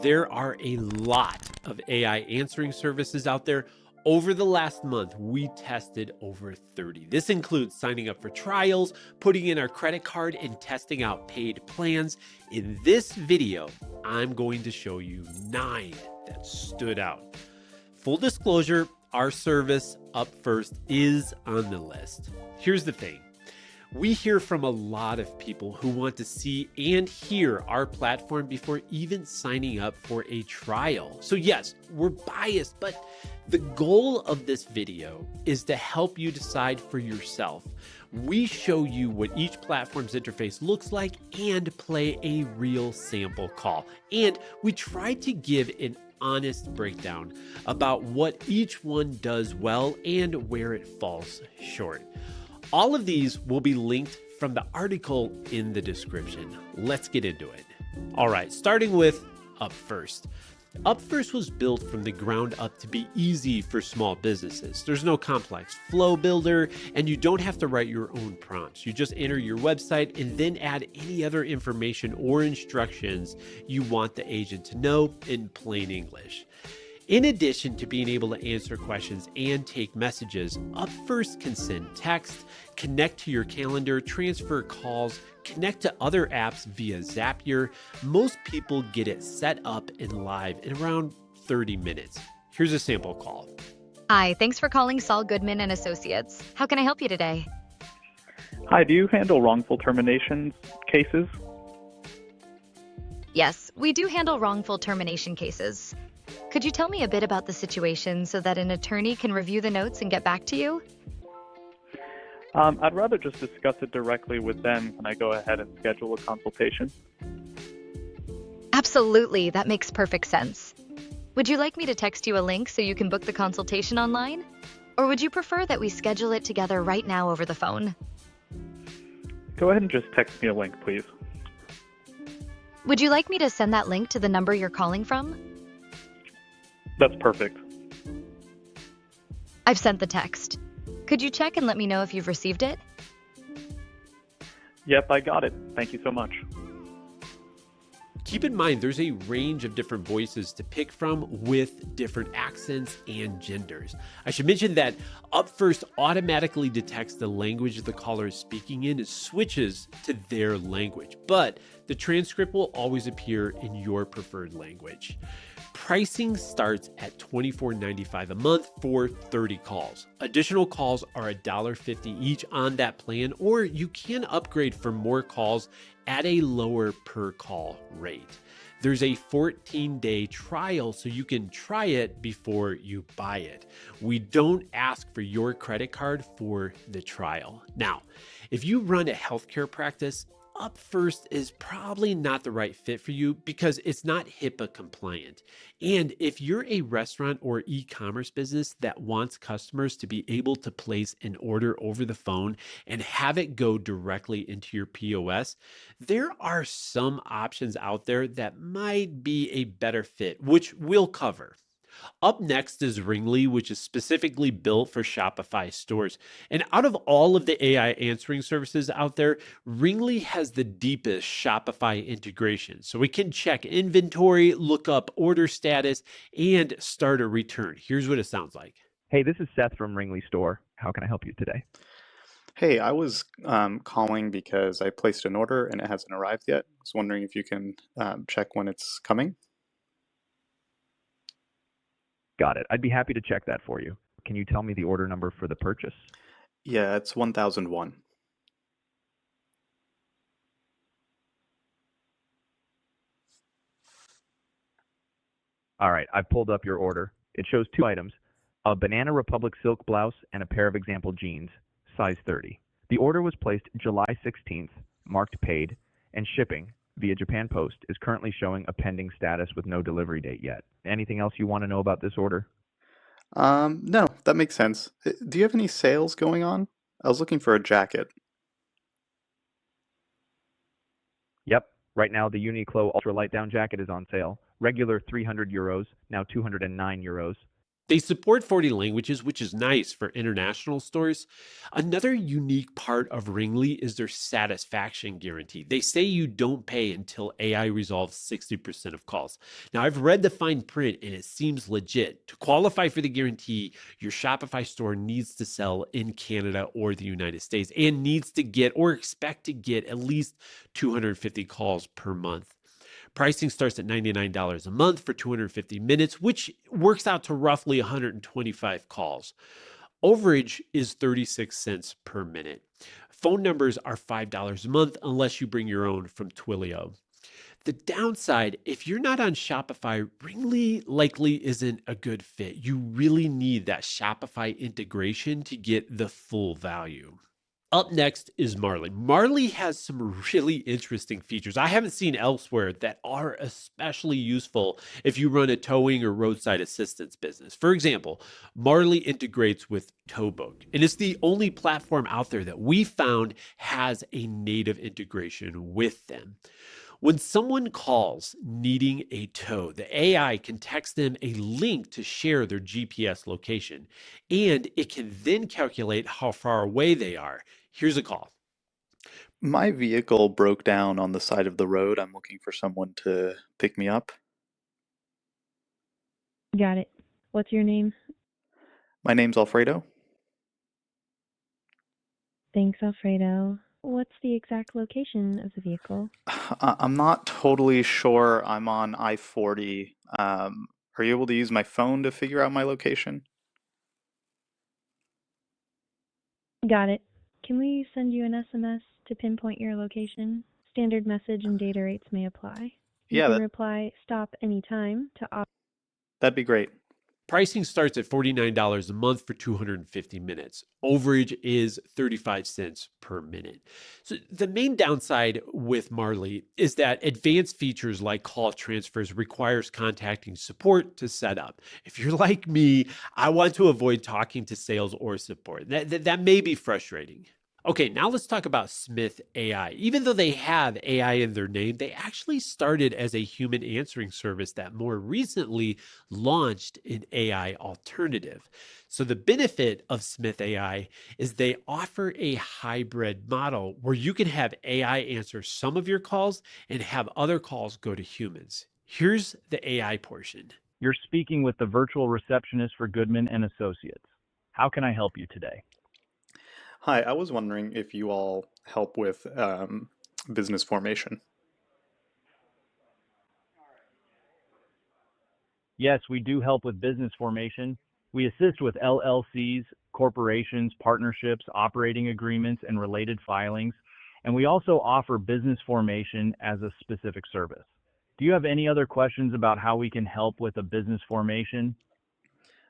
There are a lot of AI answering services out there. Over the last month, we tested over 30. This includes signing up for trials, putting in our credit card, and testing out paid plans. In this video, I'm going to show you 9 that stood out. Full disclosure, our service, Upfirst, is on the list. Here's the thing. We hear from a lot of people who want to see and hear our platform before even signing up for a trial. So yes, we're biased, but the goal of this video is to help you decide for yourself. We show you what each platform's interface looks like and play a real sample call. And we try to give an honest breakdown about what each one does well and where it falls short. All of these will be linked from the article in the description. Let's get into it. All right, starting with Upfirst. Upfirst was built from the ground up to be easy for small businesses. There's no complex flow builder, and you don't have to write your own prompts. You just enter your website and then add any other information or instructions you want the agent to know in plain English. In addition to being able to answer questions and take messages, Upfirst can send text, connect to your calendar, transfer calls, connect to other apps via Zapier. Most people get it set up and live in around 30 minutes. Here's a sample call. Hi, thanks for calling Saul Goodman and Associates. How can I help you today? Hi, do you handle wrongful terminations cases? Yes, we do handle wrongful termination cases. Could you tell me a bit about the situation so that an attorney can review the notes and get back to you? I'd rather just discuss it directly with them. Can I go ahead and schedule a consultation? Absolutely, that makes perfect sense. Would you like me to text you a link so you can book the consultation online? Or would you prefer that we schedule it together right now over the phone? Go ahead and just text me a link, please. Would you like me to send that link to the number you're calling from? That's perfect. I've sent the text. Could you check and let me know if you've received it? Yep, I got it. Thank you so much. Keep in mind, there's a range of different voices to pick from with different accents and genders. I should mention that Upfirst automatically detects the language the caller is speaking in and switches to their language, but the transcript will always appear in your preferred language. Pricing starts at $24.95 a month for 30 calls. Additional calls are $1.50 each on that plan, or you can upgrade for more calls at a lower per call rate. There's a 14-day trial, so you can try it before you buy it. We don't ask for your credit card for the trial. Now, if you run a healthcare practice, Upfirst is probably not the right fit for you because it's not HIPAA compliant. And if you're a restaurant or e-commerce business that wants customers to be able to place an order over the phone and have it go directly into your POS, there are some options out there that might be a better fit, which we'll cover. Up next is Ringly, which is specifically built for Shopify stores. And out of all of the AI answering services out there, Ringly has the deepest Shopify integration. So we can check inventory, look up order status, and start a return. Here's what it sounds like. Hey, this is Seth from Ringly Store. How can I help you today? Hey, I was calling because I placed an order and it hasn't arrived yet. I was wondering if you can check when it's coming. Got it. I'd be happy to check that for you. Can you tell me the order number for the purchase? Yeah, it's 1001. All right, I've pulled up your order. It shows 2 items, a Banana Republic silk blouse and a pair of example jeans, size 30. The order was placed July 16th, marked paid, and shipping via Japan Post is currently showing a pending status with no delivery date yet. Anything else you want to know about this order? No, that makes sense. Do you have any sales going on? I was looking for a jacket. Yep. Right now, the Uniqlo Ultra Light Down Jacket is on sale. Regular 300 euros, now 209 euros. They support 40 languages, which is nice for international stores. Another unique part of Ringly is their satisfaction guarantee. They say you don't pay until AI resolves 60% of calls. Now, I've read the fine print and it seems legit. To qualify for the guarantee, your Shopify store needs to sell in Canada or the United States and needs to get or expect to get at least 250 calls per month. Pricing starts at $99 a month for 250 minutes, which works out to roughly 125 calls. Overage is 36 cents per minute. Phone numbers are $5 a month unless you bring your own from Twilio. The downside, if you're not on Shopify, Ringly likely isn't a good fit. You really need that Shopify integration to get the full value. Up next is Marlie. Marlie has some really interesting features I haven't seen elsewhere that are especially useful if you run a towing or roadside assistance business. For example, Marlie integrates with Towbook, and it's the only platform out there that we found has a native integration with them. When someone calls needing a tow, the AI can text them a link to share their GPS location, and it can then calculate how far away they are. Here's a call. My vehicle broke down on the side of the road. I'm looking for someone to pick me up. Got it. What's your name? My name's Alfredo. Thanks, Alfredo. What's the exact location of the vehicle? I'm not totally sure. I'm on I-40. Are you able to use my phone to figure out my location? Got it. Can we send you an SMS to pinpoint your location? Standard message and data rates may apply. You Yeah, can reply stop anytime to opt. that'd be great. Pricing starts at $49 a month for 250 minutes. Overage is 35 cents per minute. So the main downside with Marlie is that advanced features like call transfers requires contacting support to set up. If you're like me, I want to avoid talking to sales or support. That may be frustrating. Okay, now let's talk about Smith.ai. Even though they have AI in their name, they actually started as a human answering service that more recently launched an AI alternative. So the benefit of Smith.ai is they offer a hybrid model where you can have AI answer some of your calls and have other calls go to humans. Here's the AI portion. You're speaking with the virtual receptionist for Goodman and Associates. How can I help you today? Hi, I was wondering if you all help with business formation. Yes, we do help with business formation. We assist with LLCs, corporations, partnerships, operating agreements, and related filings. And we also offer business formation as a specific service. Do you have any other questions about how we can help with a business formation?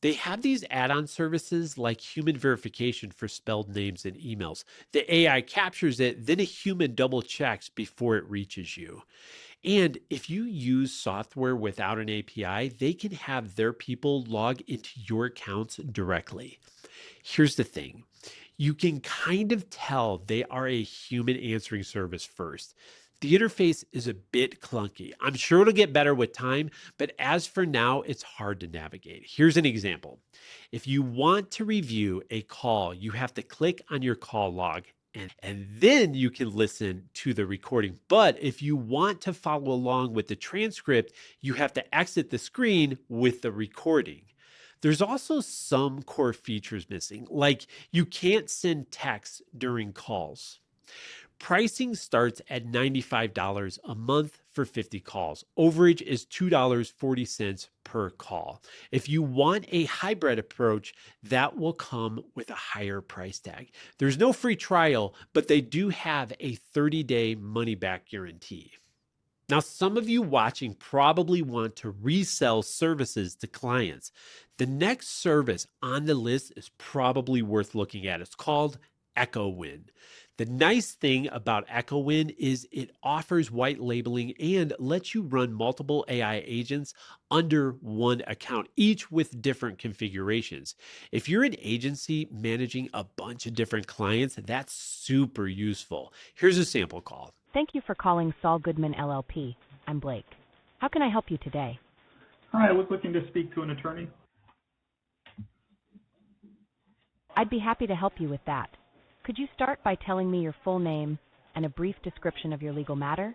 They have these add-on services like human verification for spelled names and emails. The AI captures it, then a human double checks before it reaches you. And if you use software without an API, they can have their people log into your accounts directly. Here's the thing. You can kind of tell they are a human answering service first. The interface is a bit clunky. I'm sure it'll get better with time, but as for now, it's hard to navigate. Here's an example. If you want to review a call, you have to click on your call log and then you can listen to the recording. But if you want to follow along with the transcript, you have to exit the screen with the recording. There's also some core features missing, like you can't send text during calls. Pricing starts at $95 a month for 50 calls. Overage is $2.40 per call. If you want a hybrid approach, that will come with a higher price tag. There's no free trial, but they do have a 30-day money-back guarantee. Now, some of you watching probably want to resell services to clients. The next service on the list is probably worth looking at. It's called EchoWin. The nice thing about EchoWin is it offers white labeling and lets you run multiple AI agents under one account, each with different configurations. If you're an agency managing a bunch of different clients, that's super useful. Here's a sample call. Thank you for calling Saul Goodman LLP. I'm Blake. How can I help you today? Hi, I was looking to speak to an attorney. I'd be happy to help you with that. Could you start by telling me your full name and a brief description of your legal matter?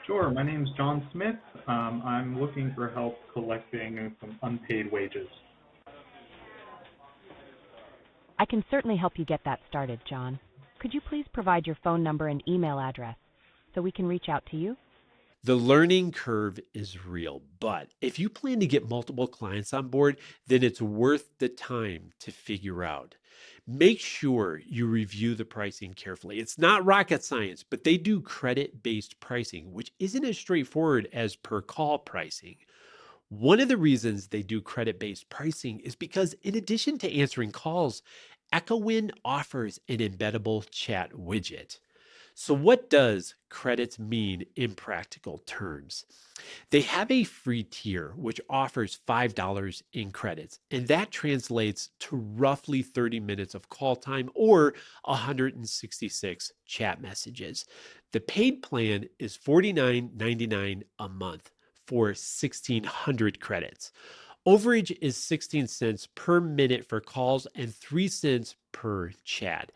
Sure. My name's John Smith. I'm looking for help collecting some unpaid wages. I can certainly help you get that started, John. Could you please provide your phone number and email address so we can reach out to you? The learning curve is real, but if you plan to get multiple clients on board, then it's worth the time to figure out. Make sure you review the pricing carefully. It's not rocket science, but they do credit-based pricing, which isn't as straightforward as per call pricing. One of the reasons they do credit-based pricing is because in addition to answering calls, EchoWin offers an embeddable chat widget. So what does credits mean in practical terms? They have a free tier which offers $5 in credits, and that translates to roughly 30 minutes of call time or 166 chat messages. The paid plan is $49.99 a month for 1,600 credits. Overage is 16 cents per minute for calls and 3 cents per chat.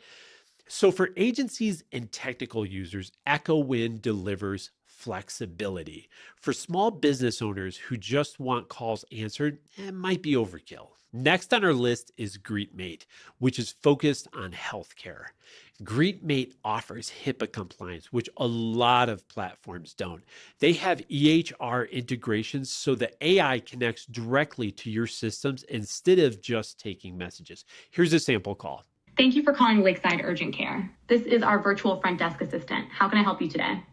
So for agencies and technical users, EchoWin delivers flexibility. For small business owners who just want calls answered, it might be overkill. Next on our list is Greetmate, which is focused on healthcare. Greetmate offers HIPAA compliance, which a lot of platforms don't. They have EHR integrations so the AI connects directly to your systems instead of just taking messages. Here's a sample call. Thank you for calling Lakeside Urgent Care. This is our virtual front desk assistant. How can I help you today?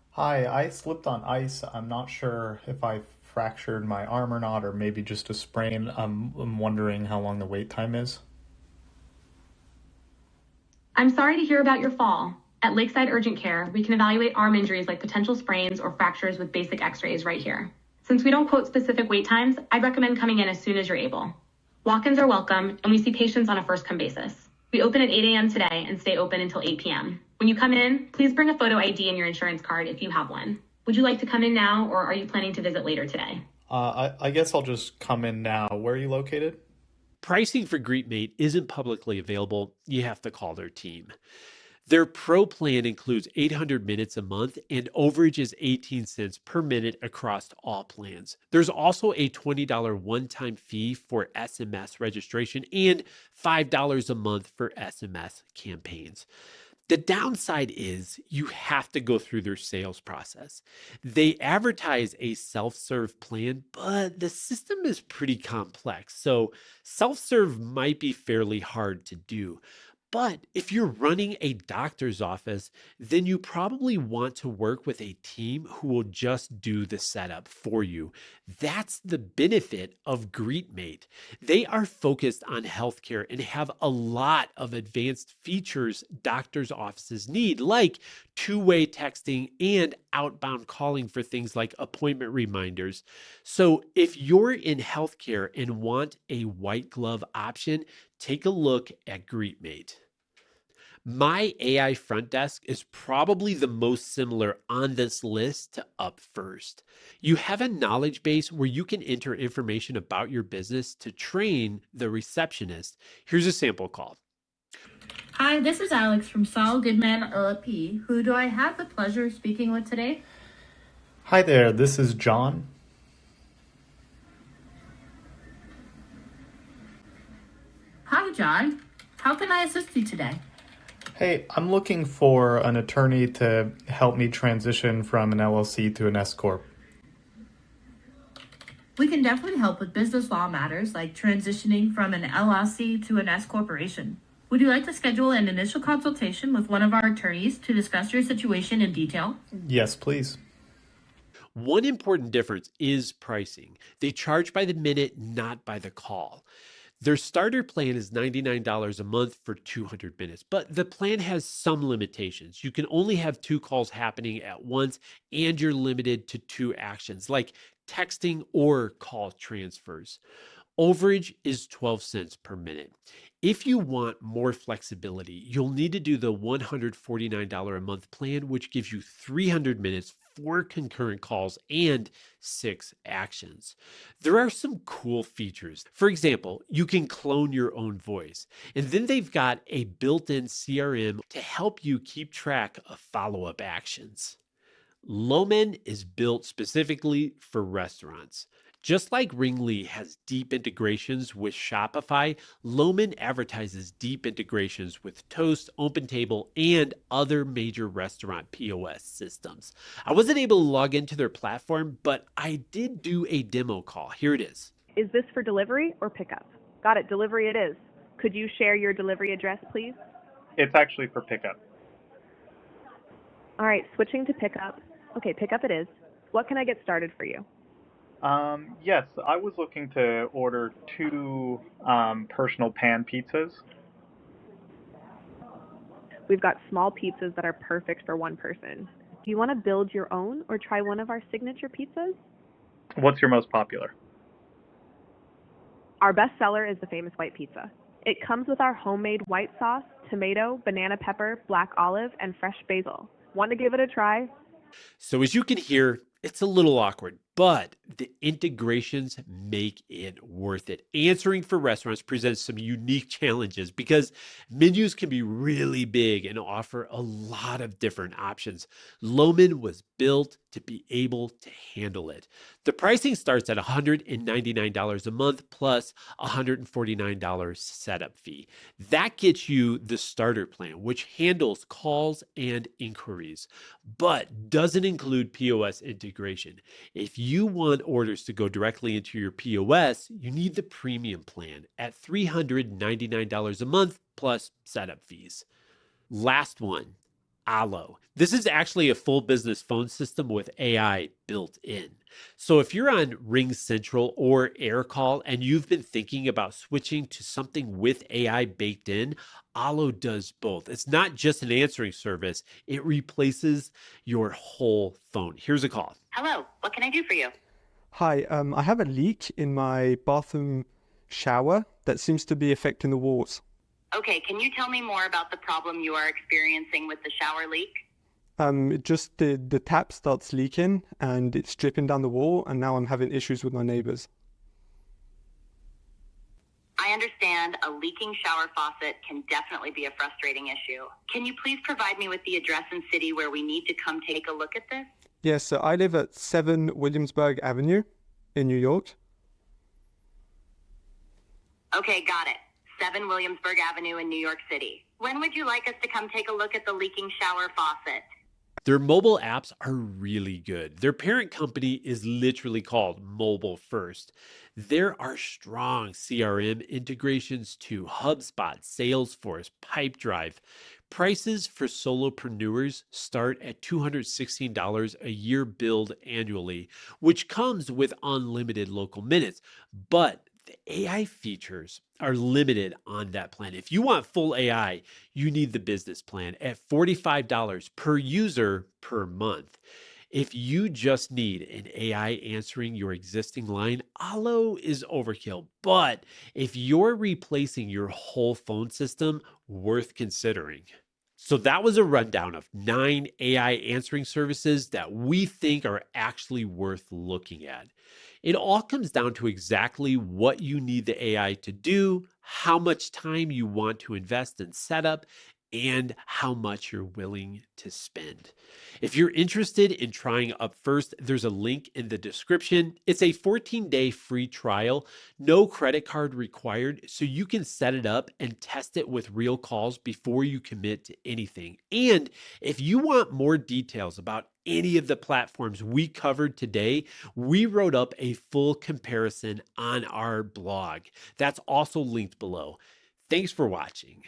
Hi, I slipped on ice. I'm not sure if I fractured my arm or not, or maybe just a sprain. I'm wondering how long the wait time is. I'm sorry to hear about your fall. At Lakeside Urgent Care, we can evaluate arm injuries like potential sprains or fractures with basic x-rays right here. Since we don't quote specific wait times, I'd recommend coming in as soon as you're able. Walk-ins are welcome, and we see patients on a first-come basis. We open at 8 a.m. today and stay open until 8 p.m. When you come in, please bring a photo ID and your insurance card if you have one. Would you like to come in now, or are you planning to visit later today? I guess I'll just come in now. Where are you located? Pricing for Greetmate isn't publicly available. You have to call their team. Their pro plan includes 800 minutes a month and overage is 18 cents per minute across all plans. There's also a $20 one-time fee for SMS registration and $5 a month for SMS campaigns. The downside is you have to go through their sales process. They advertise a self-serve plan, but the system is pretty complex. So self-serve might be fairly hard to do. But if you're running a doctor's office, then you probably want to work with a team who will just do the setup for you. That's the benefit of Greetmate. They are focused on healthcare and have a lot of advanced features doctors' offices need, like two-way texting and outbound calling for things like appointment reminders. So if you're in healthcare and want a white glove option, take a look at Greetmate. My AI front desk is probably the most similar on this list to Upfirst. You have a knowledge base where you can enter information about your business to train the receptionist. Here's a sample call. Hi, this is Alex from Saul Goodman LLP. Who do I have the pleasure of speaking with today? Hi there, this is John. Hi, John. How can I assist you today? Hey, I'm looking for an attorney to help me transition from an LLC to an S Corp. We can definitely help with business law matters like transitioning from an LLC to an S corporation. Would you like to schedule an initial consultation with one of our attorneys to discuss your situation in detail? Yes, please. One important difference is pricing. They charge by the minute, not by the call. Their starter plan is $99 a month for 200 minutes, but the plan has some limitations. You can only have 2 calls happening at once, and you're limited to 2 actions like texting or call transfers. Overage is 12 cents per minute. If you want more flexibility, you'll need to do the $149 a month plan, which gives you 300 minutes, 4 concurrent calls, and 6 actions. There are some cool features. For example, you can clone your own voice, and then they've got a built-in CRM to help you keep track of follow-up actions. Loman is built specifically for restaurants. Just like Ringly has deep integrations with Shopify, Loman advertises deep integrations with Toast, OpenTable, and other major restaurant POS systems. I wasn't able to log into their platform, but I did do a demo call. Here it is. Is this for delivery or pickup? Got it, delivery it is. Could you share your delivery address, please? It's actually for pickup. All right, switching to pickup. Okay, pickup it is. What can I get started for you? Yes, I was looking to order 2 personal pan pizzas. We've got small pizzas that are perfect for one person. Do you want to build your own or try one of our signature pizzas? What's your most popular? Our best seller is the famous white pizza. It comes with our homemade white sauce, tomato, banana pepper, black olive, and fresh basil. Want to give it a try? So as you can hear, it's a little awkward, but the integrations make it worth it. Answering for restaurants presents some unique challenges because menus can be really big and offer a lot of different options. Loman was built to be able to handle it. The pricing starts at $199 a month plus $149 setup fee. That gets you the starter plan, which handles calls and inquiries, but doesn't include POS integration. If you want orders to go directly into your POS, you need the premium plan at $399 a month plus setup fees. Last one, Allo. This is actually a full business phone system with AI built in. So if you're on Ring Central or AirCall and you've been thinking about switching to something with AI baked in, Allo does both. It's not just an answering service, it replaces your whole phone. Here's a call. Hello, what can I do for you? Hi, I have a leak in my bathroom shower that seems to be affecting the walls. Okay, can you tell me more about the problem you are experiencing with the shower leak? Just the tap starts leaking and it's dripping down the wall, and now I'm having issues with my neighbors. I understand a leaking shower faucet can definitely be a frustrating issue. Can you please provide me with the address and city where we need to come take a look at this? Yes, so I live at 7 Williamsburg Avenue in New York. Okay, got it. 7 Williamsburg Avenue in New York City. When would you like us to come take a look at the leaking shower faucet? Their mobile apps are really good. Their parent company is literally called Mobile First. There are strong CRM integrations to HubSpot, Salesforce, Pipedrive. Prices for solopreneurs start at $216 a year billed annually, which comes with unlimited local minutes. But the AI features are limited on that plan. If you want full AI, you need the business plan at $45 per user per month. If you just need an AI answering your existing line, Allo is overkill. But if you're replacing your whole phone system, worth considering. So that was a rundown of 9 AI answering services that we think are actually worth looking at. It all comes down to exactly what you need the AI to do, how much time you want to invest in setup, and how much you're willing to spend. If you're interested in trying Upfirst, there's a link in the description. It's a 14-day free trial, no credit card required, so you can set it up and test it with real calls before you commit to anything. And if you want more details about any of the platforms we covered today, we wrote up a full comparison on our blog. That's also linked below. Thanks for watching.